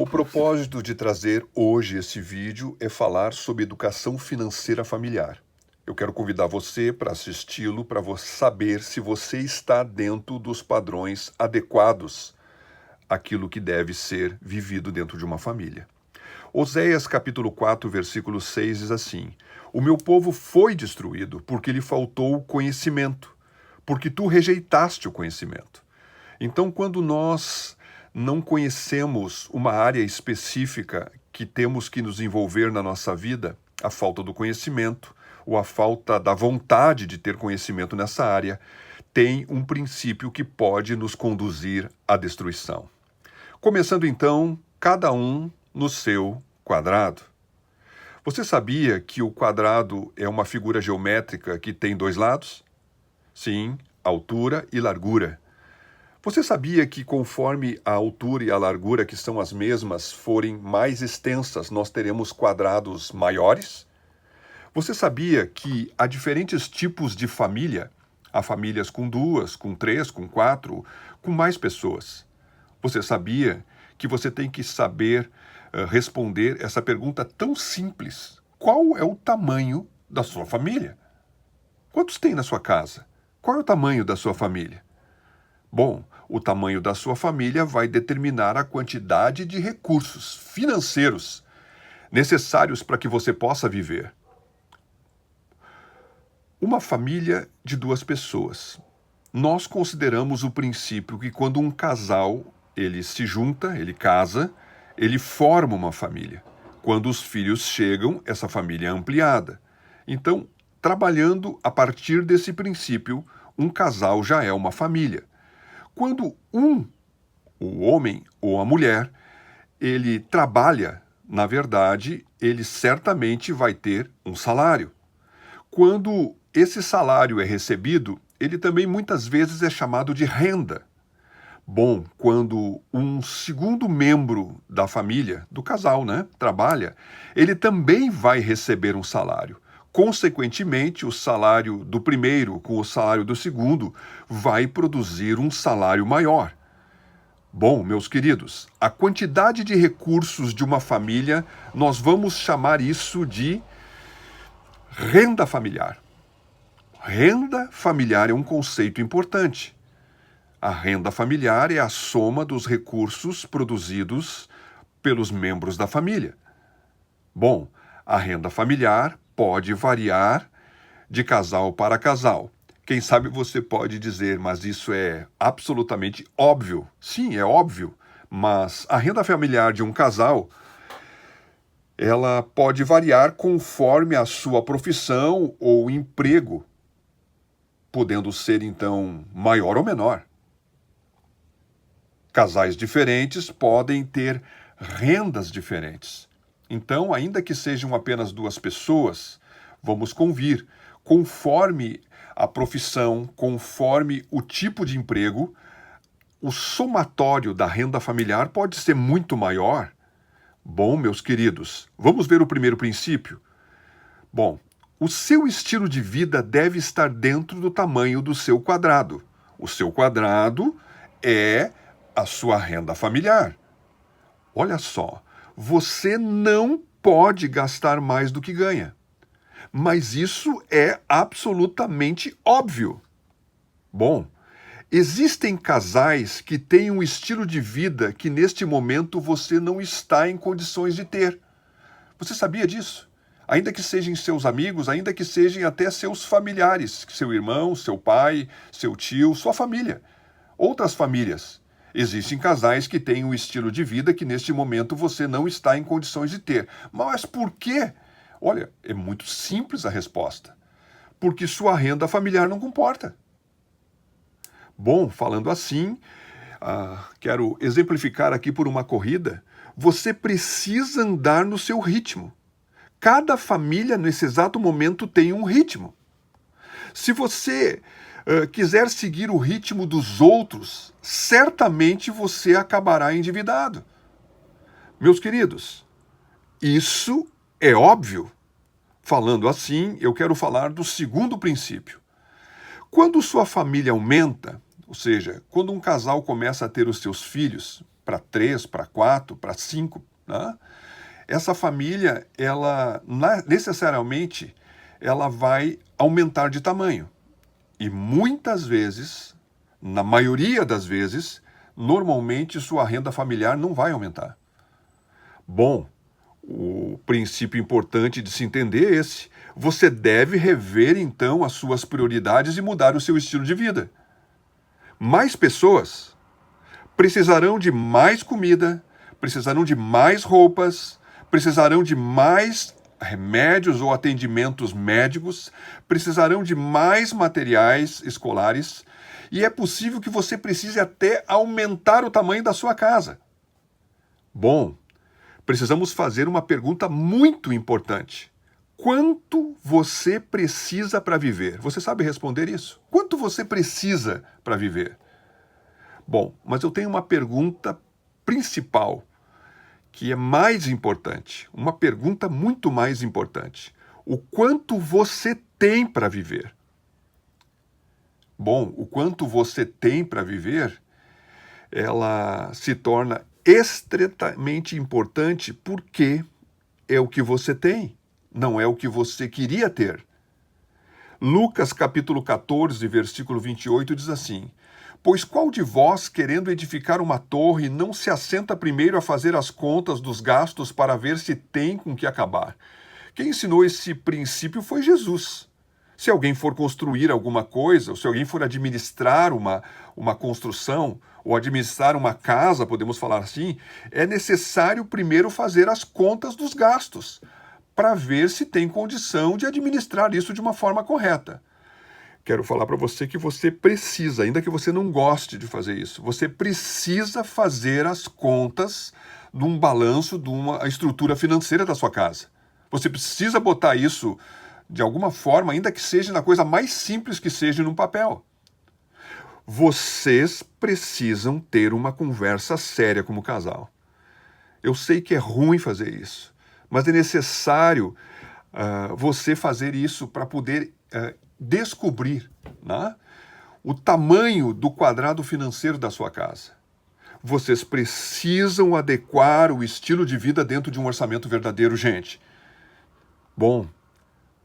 O propósito de trazer hoje esse vídeo é falar sobre educação financeira familiar. Eu quero convidar você para assisti-lo para você saber se você está dentro dos padrões adequados àquilo que deve ser vivido dentro de uma família. Oséias capítulo 4, versículo 6 diz assim: O meu povo foi destruído porque lhe faltou o conhecimento, porque tu rejeitaste o conhecimento. Então, quando nós não conhecemos uma área específica que temos que nos envolver na nossa vida, a falta do conhecimento ou a falta da vontade de ter conhecimento nessa área, tem um princípio que pode nos conduzir à destruição. Começando então, cada um no seu quadrado. Você sabia que o quadrado é uma figura geométrica que tem dois lados? Sim, altura e largura. Você sabia que conforme a altura e a largura, que são as mesmas, forem mais extensas, nós teremos quadrados maiores? Você sabia que há diferentes tipos de família? Há famílias com duas, com três, com quatro, com mais pessoas. Você sabia que você tem que saber responder essa pergunta tão simples? Qual é o tamanho da sua família? Quantos tem na sua casa? Qual é o tamanho da sua família? Bom, o tamanho da sua família vai determinar a quantidade de recursos financeiros necessários para que você possa viver. Uma família de duas pessoas. Nós consideramos o princípio que quando um casal ele se junta, ele casa, ele forma uma família. Quando os filhos chegam, essa família é ampliada. Então, trabalhando a partir desse princípio, um casal já é uma família. Quando o homem ou a mulher, ele trabalha, na verdade, ele certamente vai ter um salário. Quando esse salário é recebido, ele também muitas vezes é chamado de renda. Bom, quando um segundo membro da família, do casal, trabalha, ele também vai receber um salário. Consequentemente, o salário do primeiro com o salário do segundo vai produzir um salário maior. Bom, meus queridos, a quantidade de recursos de uma família, nós vamos chamar isso de renda familiar. Renda familiar é um conceito importante. A renda familiar é a soma dos recursos produzidos pelos membros da família. Bom, a renda familiar pode variar de casal para casal. Quem sabe você pode dizer, mas isso é absolutamente óbvio. Sim, é óbvio, mas a renda familiar de um casal, ela pode variar conforme a sua profissão ou emprego, podendo ser então maior ou menor. Casais diferentes podem ter rendas diferentes. Então, ainda que sejam apenas duas pessoas, vamos convir, conforme a profissão, conforme o tipo de emprego, o somatório da renda familiar pode ser muito maior. Bom, meus queridos, vamos ver o primeiro princípio? Bom, o seu estilo de vida deve estar dentro do tamanho do seu quadrado. O seu quadrado é a sua renda familiar. Olha só, você não pode gastar mais do que ganha. Mas isso é absolutamente óbvio. Bom, existem casais que têm um estilo de vida que neste momento você não está em condições de ter. Você sabia disso? Ainda que sejam seus amigos, ainda que sejam até seus familiares, seu irmão, seu pai, seu tio, sua família. Outras famílias. Existem casais que têm um estilo de vida que neste momento você não está em condições de ter. Mas por quê? Olha, é muito simples a resposta. Porque sua renda familiar não comporta. Bom, falando assim, quero exemplificar aqui por uma corrida. Você precisa andar no seu ritmo. Cada família, nesse exato momento, tem um ritmo. Se você quiser seguir o ritmo dos outros, certamente você acabará endividado. Meus queridos, isso é óbvio. Falando assim, eu quero falar do segundo princípio. Quando sua família aumenta, ou seja, quando um casal começa a ter os seus filhos, para 3, para 4, para 5, né? Essa família, ela necessariamente, ela vai aumentar de tamanho. E muitas vezes, na maioria das vezes, normalmente sua renda familiar não vai aumentar. Bom, o princípio importante de se entender é esse. Você deve rever, então, as suas prioridades e mudar o seu estilo de vida. Mais pessoas precisarão de mais comida, precisarão de mais roupas, precisarão de mais remédios ou atendimentos médicos, precisarão de mais materiais escolares, e é possível que você precise até aumentar o tamanho da sua casa. Bom, precisamos fazer uma pergunta muito importante. Quanto você precisa para viver? Você sabe responder isso? Quanto você precisa para viver? Bom, mas eu tenho uma pergunta principal, que é mais importante. Uma pergunta muito mais importante. O quanto você tem para viver? Bom, o quanto você tem para viver, ela se torna extremamente importante porque é o que você tem, não é o que você queria ter. Lucas capítulo 14, versículo 28 diz assim: Pois qual de vós, querendo edificar uma torre, não se assenta primeiro a fazer as contas dos gastos para ver se tem com que acabar? Quem ensinou esse princípio foi Jesus. Se alguém for construir alguma coisa, ou se alguém for administrar uma construção, ou administrar uma casa, podemos falar assim, é necessário primeiro fazer as contas dos gastos, para ver se tem condição de administrar isso de uma forma correta. Quero falar para você que você precisa, ainda que você não goste de fazer isso, você precisa fazer as contas de um balanço, de uma estrutura financeira da sua casa. Você precisa botar isso de alguma forma, ainda que seja na coisa mais simples que seja num papel. Vocês precisam ter uma conversa séria como casal. Eu sei que é ruim fazer isso, mas é necessário você fazer isso para poder descobrir, né, o tamanho do quadrado financeiro da sua casa. Vocês precisam adequar o estilo de vida dentro de um orçamento verdadeiro, gente. Bom,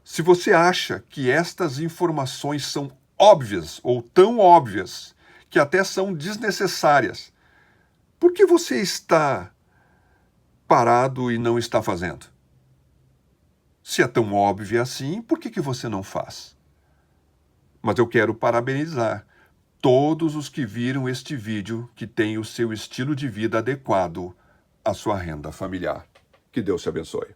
se você acha que estas informações são óbvias ou tão óbvias que até são desnecessárias, por que você está parado e não está fazendo? Se é tão óbvio assim, por que você não faz? Mas eu quero parabenizar todos os que viram este vídeo que têm o seu estilo de vida adequado à sua renda familiar. Que Deus te abençoe.